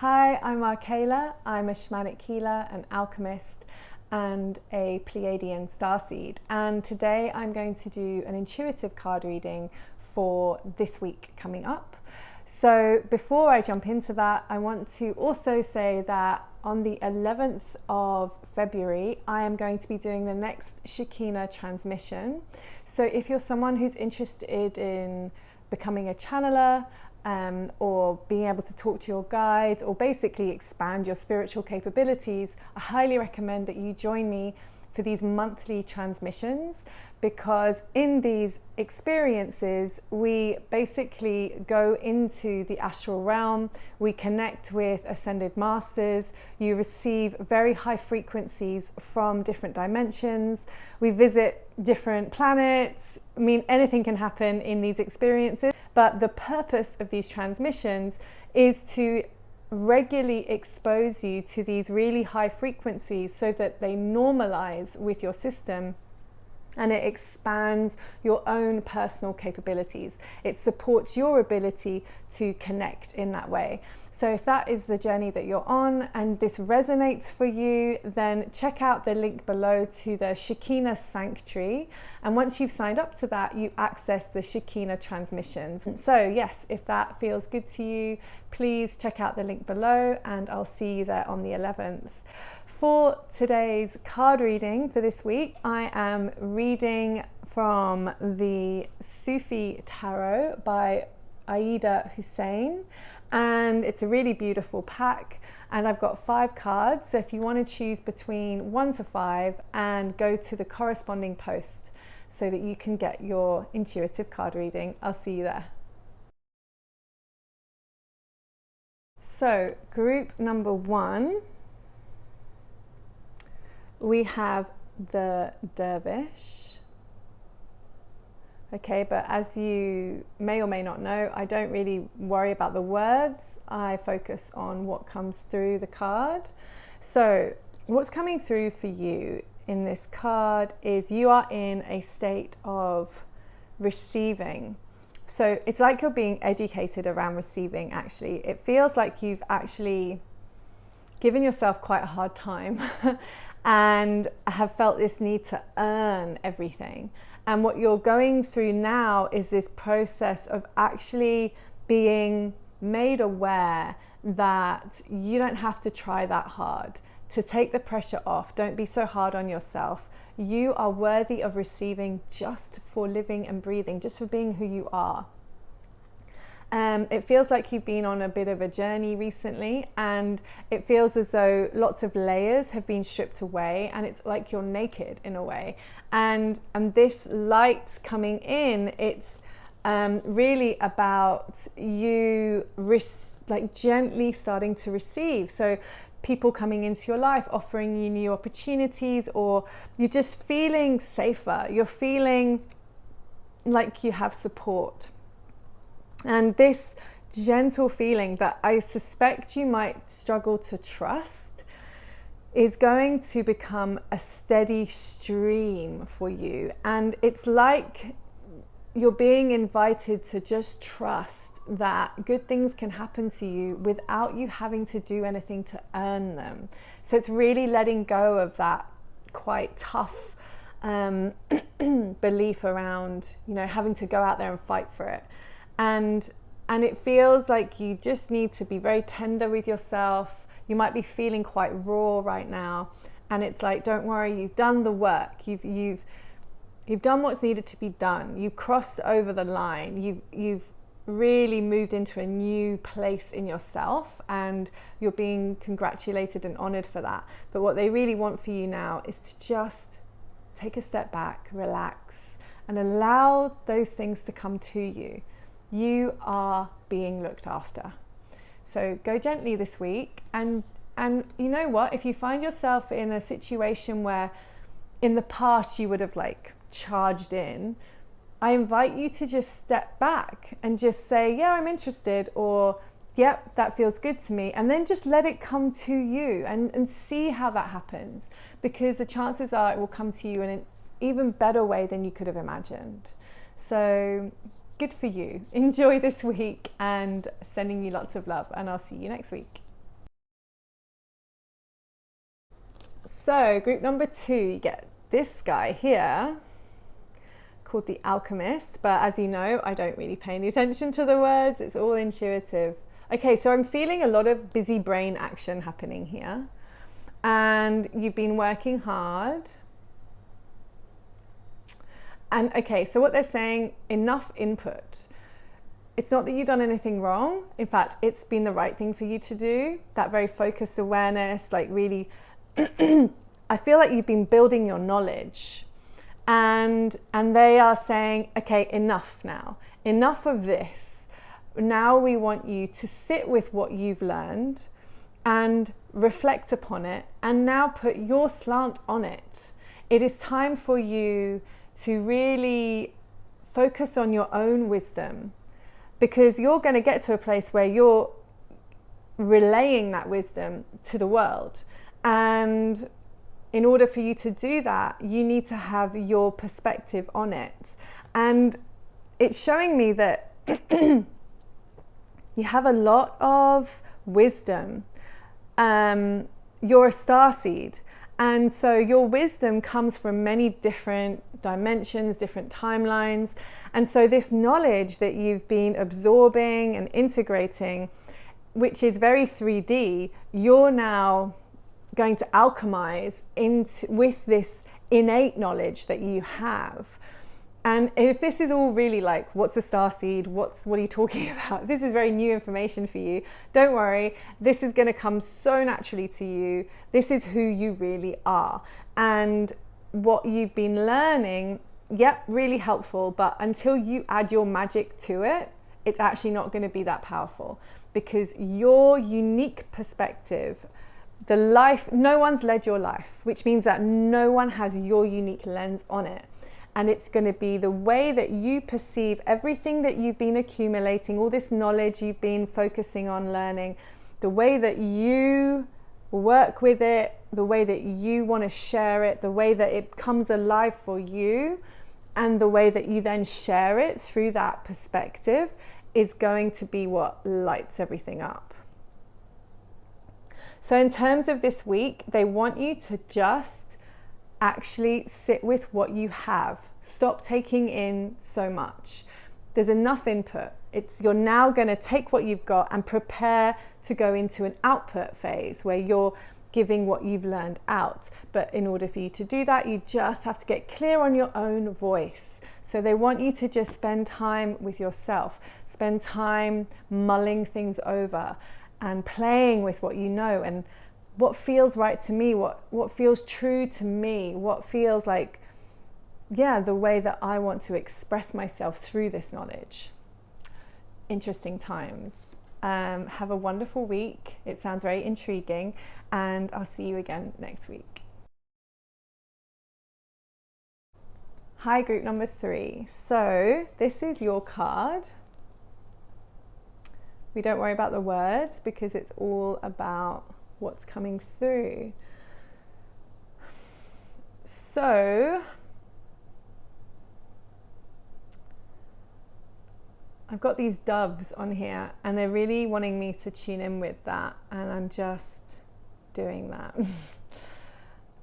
Hi, I'm Arkayla. I'm a shamanic healer, an alchemist, and a Pleiadian starseed. And today I'm going to do an intuitive card reading for this week coming up. So before I jump into that, I want to also say that on the 11th of February, I am going to be doing the next Shekinah transmission. So if you're someone who's interested in becoming a channeler, or being able to talk to your guides, or basically expand your spiritual capabilities, I highly recommend that you join me for these monthly transmissions, because in these experiences we basically go into the astral realm, we connect with ascended masters, you receive very high frequencies from different dimensions, we visit different planets. I mean, anything can happen in these experiences, but the purpose of these transmissions is to regularly expose you to these really high frequencies so that they normalize with your system, and it expands your own personal capabilities. It supports your ability to connect in that way. So if that is the journey that you're on and this resonates for you, then check out the link below to the Shekinah Sanctuary. And once you've signed up to that, you access the Shekinah transmissions. So yes, if that feels good to you, please check out the link below and I'll see you there on the 11th. For today's card reading for this week, I am reading from the Sufi Tarot by Ayeda Husain, and it's a really beautiful pack, and I've got 5 cards. So if you want to choose between 1 to 5 and go to the corresponding post so that you can get your intuitive card reading, I'll see you there. So group number 1, we have the dervish. Okay, but as you may or may not know, I don't really worry about the words. I focus on what comes through the card. So what's coming through for you in this card is you are in a state of receiving. So it's like you're being educated around receiving, actually. It feels like you've actually given yourself quite a hard time and have felt this need to earn everything. And what you're going through now is this process of actually being made aware that you don't have to try that hard, to take the pressure off. Don't be so hard on yourself. You are worthy of receiving just for living and breathing, just for being who you are. It feels like you've been on a bit of a journey recently, and it feels as though lots of layers have been stripped away, and it's like you're naked in a way. And this light coming in, it's really about you like gently starting to receive. So people coming into your life, offering you new opportunities, or you're just feeling safer. You're feeling like you have support. And this gentle feeling that I suspect you might struggle to trust is going to become a steady stream for you. And it's like you're being invited to just trust that good things can happen to you without you having to do anything to earn them. So it's really letting go of that quite tough belief around, having to go out there and fight for it. And it feels like you just need to be very tender with yourself. You might be feeling quite raw right now, and it's like, don't worry, you've done the work. You've done what's needed to be done. You crossed over the line. You've really moved into a new place in yourself, and you're being congratulated and honored for that. But what they really want for you now is to just take a step back, relax, and allow those things to come to you. You are being looked after. So go gently this week, and you know what? If you find yourself in a situation where in the past you would have like charged in, I invite you to just step back and just say, yeah, I'm interested, or yep, that feels good to me, and then just let it come to you and see how that happens, because the chances are it will come to you in an even better way than you could have imagined. So good for you. Enjoy this week, and sending you lots of love, and I'll see you next week. So group number 2, you get this guy here called the Alchemist, but as you know, I don't really pay any attention to the words. It's all intuitive. Okay, so I'm feeling a lot of busy brain action happening here, and you've been working hard. And okay, so what they're saying, enough input. It's not that you've done anything wrong. In fact, it's been the right thing for you to do. That very focused awareness, like really, I feel like you've been building your knowledge. And they are saying, okay, enough now. Enough of this. Now we want you to sit with what you've learned and reflect upon it, and now put your slant on it. It is time for you to really focus on your own wisdom, because you're going to get to a place where you're relaying that wisdom to the world. And in order for you to do that, you need to have your perspective on it. And it's showing me that you have a lot of wisdom. You're a starseed. And so your wisdom comes from many different dimensions, different timelines. And so this knowledge that you've been absorbing and integrating, which is very 3D, you're now going to alchemize into with this innate knowledge that you have. And if this is all really like, what's a starseed? What are you talking about? This is very new information for you. Don't worry, this is going to come so naturally to you. This is who you really are. And what you've been learning, yep, really helpful, but until you add your magic to it, it's actually not going to be that powerful, because your unique perspective, the life, no one's led your life, which means that no one has your unique lens on it. And it's going to be the way that you perceive everything that you've been accumulating, all this knowledge you've been focusing on learning, the way that you work with it, the way that you want to share it, the way that it comes alive for you, and the way that you then share it through that perspective is going to be what lights everything up. So in terms of this week, they want you to just actually sit with what you have. Stop taking in so much. There's enough input. You're now going to take what you've got and prepare to go into an output phase where you're giving what you've learned out. But in order for you to do that, you just have to get clear on your own voice. So they want you to just spend time with yourself, spend time mulling things over and playing with what you know and what feels right to me, what feels true to me, what feels like, the way that I want to express myself through this knowledge. Interesting times. Have a wonderful week. It sounds very intriguing, and I'll see you again next week. Hi, group number 3. So this is your card. We don't worry about the words because it's all about what's coming through. So I've got these doves on here and they're really wanting me to tune in with that, and I'm just doing that.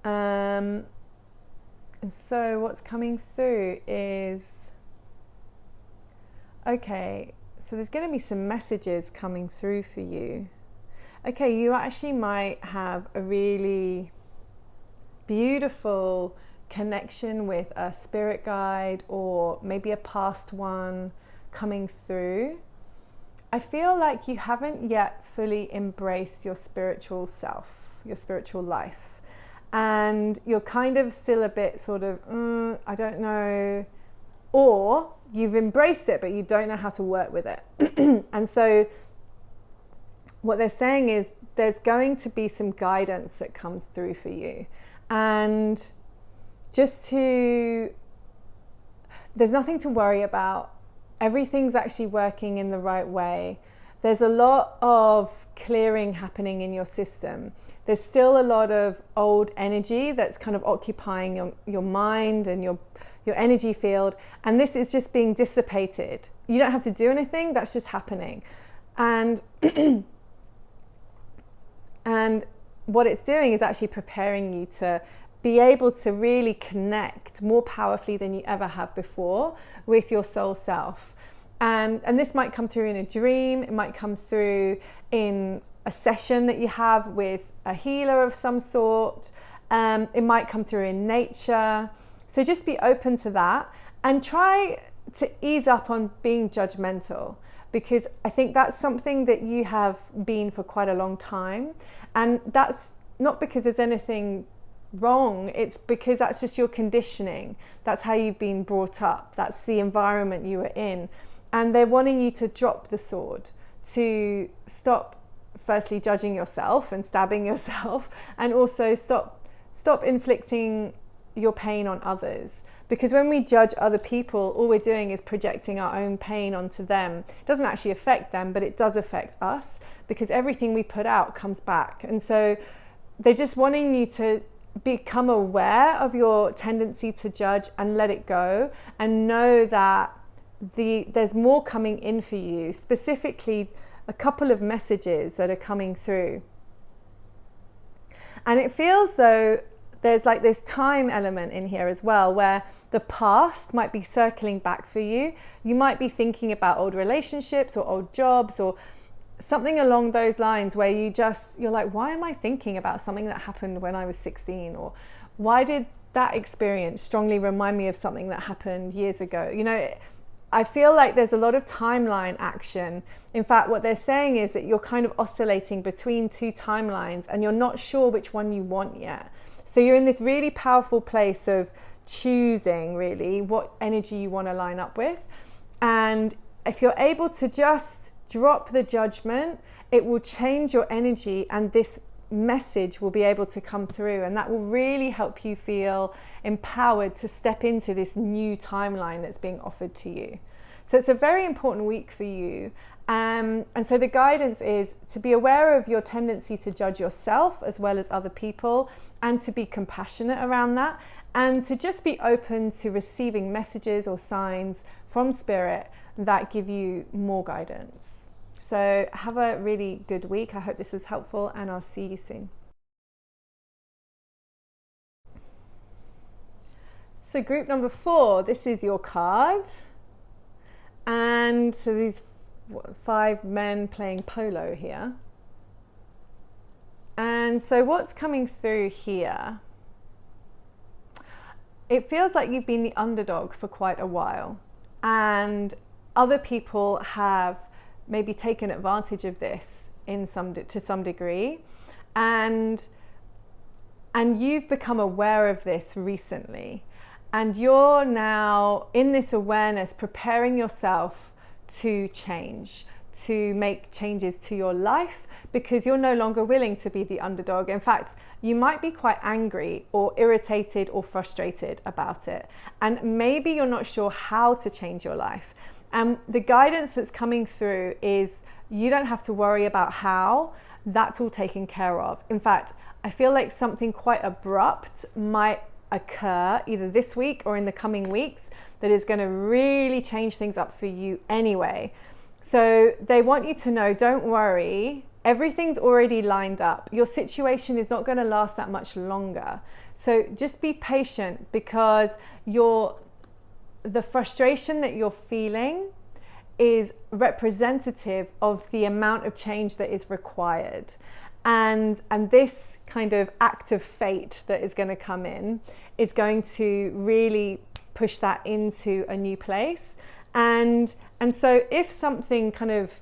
And so what's coming through is, okay, so there's going to be some messages coming through for you. Okay, you actually might have a really beautiful connection with a spirit guide or maybe a past one coming through. I feel like you haven't yet fully embraced your spiritual self, your spiritual life. And you're kind of still a bit sort of, I don't know. Or you've embraced it, but you don't know how to work with it. And so what they're saying is there's going to be some guidance that comes through for you. And there's nothing to worry about. Everything's actually working in the right way. There's a lot of clearing happening in your system. There's still a lot of old energy that's kind of occupying your mind and your energy field. And this is just being dissipated. You don't have to do anything, that's just happening. And what it's doing is actually preparing you to be able to really connect more powerfully than you ever have before with your soul self. And this might come through in a dream, it might come through in a session that you have with a healer of some sort, it might come through in nature. So just be open to that and try to ease up on being judgmental, because I think that's something that you have been for quite a long time. And that's not because there's anything wrong, it's because that's just your conditioning. That's how you've been brought up. That's the environment you were in. And they're wanting you to drop the sword, to stop firstly judging yourself and stabbing yourself, and also stop inflicting your pain on others. Because when we judge other people, all we're doing is projecting our own pain onto them. It doesn't actually affect them, but it does affect us, because everything we put out comes back. And so they're just wanting you to become aware of your tendency to judge and let it go, and know that there's more coming in for you, specifically a couple of messages that are coming through. And it feels though there's like this time element in here as well, where the past might be circling back for you. You might be thinking about old relationships or old jobs or something along those lines, where you're like, why am I thinking about something that happened when I was 16? Or why did that experience strongly remind me of something that happened years ago? You know, I feel like there's a lot of timeline action. In fact, what they're saying is that you're kind of oscillating between two timelines and you're not sure which one you want yet. So you're in this really powerful place of choosing really what energy you want to line up with. And if you're able to just drop the judgment, it will change your energy, and this message will be able to come through, and that will really help you feel empowered to step into this new timeline that's being offered to you. So it's a very important week for you. And so the guidance is to be aware of your tendency to judge yourself as well as other people, and to be compassionate around that, and to just be open to receiving messages or signs from spirit that give you more guidance. So have a really good week. I hope this was helpful, and I'll see you soon. So group number 4, this is your card. And so these 5 men playing polo here. And so what's coming through here? It feels like you've been the underdog for quite a while, and other people have maybe taken advantage of this to some degree, and you've become aware of this recently, and you're now in this awareness preparing yourself to change, to make changes to your life, because you're no longer willing to be the underdog. In fact, you might be quite angry or irritated or frustrated about it, and maybe you're not sure how to change your life. And the guidance that's coming through is you don't have to worry about how. That's all taken care of. In fact, I feel like something quite abrupt might occur either this week or in the coming weeks that is going to really change things up for you anyway. So they want you to know, don't worry, everything's already lined up. Your situation is not going to last that much longer. So just be patient, because the frustration that you're feeling is representative of the amount of change that is required. And this kind of act of fate that is going to come in is going to really push that into a new place. And so if something kind of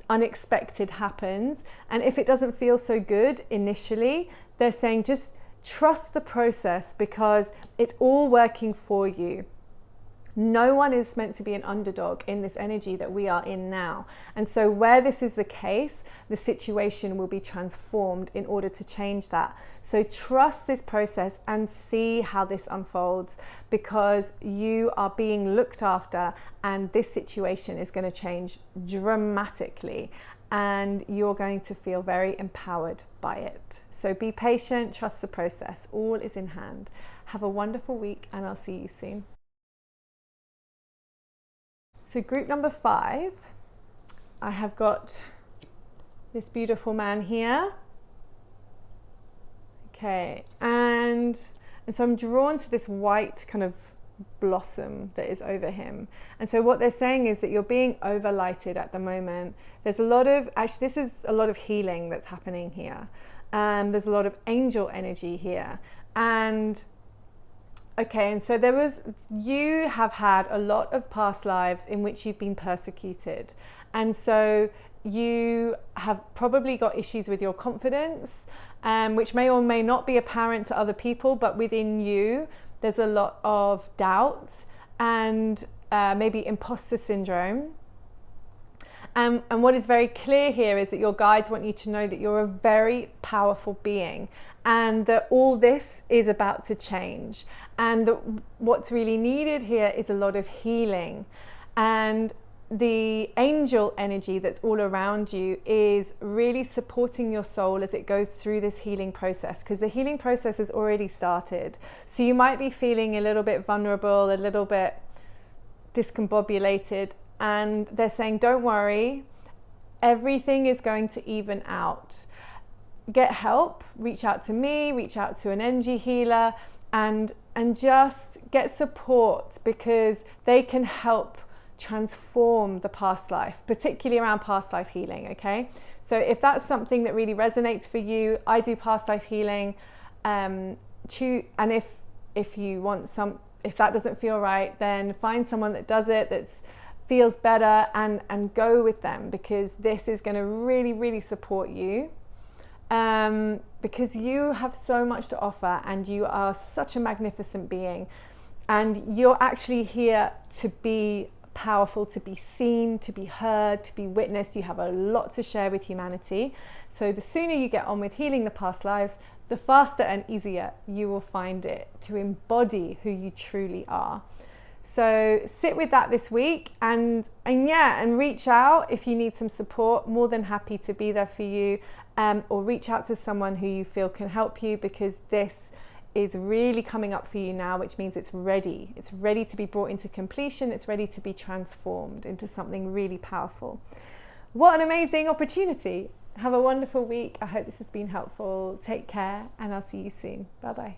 unexpected happens, and if it doesn't feel so good initially, they're saying just trust the process, because it's all working for you. No one is meant to be an underdog in this energy that we are in now. And so where this is the case, the situation will be transformed in order to change that. So trust this process and see how this unfolds, because you are being looked after, and this situation is going to change dramatically, and you're going to feel very empowered by it. So be patient, trust the process. All is in hand. Have a wonderful week, and I'll see you soon. So group number 5, I have got this beautiful man here, Okay, and so I'm drawn to this white kind of blossom that is over him. And so what they're saying is that you're being overlighted at the moment. There's a lot of, actually this is a lot of healing that's happening here. There's a lot of angel energy here. And okay, and so you have had a lot of past lives in which you've been persecuted. And so you have probably got issues with your confidence, which may or may not be apparent to other people, but within you, there's a lot of doubt and maybe imposter syndrome. And what is very clear here is that your guides want you to know that you're a very powerful being and that all this is about to change. And that what's really needed here is a lot of healing. And the angel energy that's all around you is really supporting your soul as it goes through this healing process, because the healing process has already started. So you might be feeling a little bit vulnerable, a little bit discombobulated, and they're saying, don't worry, everything is going to even out. Get help, reach out to me, reach out to an energy healer, and just get support, because they can help transform the past life, particularly around past life healing. Okay, so if that's something that really resonates for you, I do past life healing, and if you want if that doesn't feel right, then find someone that does it, that feels better, and go with them, because this is going to really, really support you, because you have so much to offer and you are such a magnificent being, and you're actually here to be powerful, to be seen, to be heard, to be witnessed. You have a lot to share with humanity. So the sooner you get on with healing the past lives, the faster and easier you will find it to embody who you truly are. So sit with that this week, and reach out if you need some support. More than happy to be there for you, or reach out to someone who you feel can help you, because this is really coming up for you now, which means it's ready. It's ready to be brought into completion. It's ready to be transformed into something really powerful. What an amazing opportunity. Have a wonderful week. I hope this has been helpful. Take care, and I'll see you soon. Bye-bye.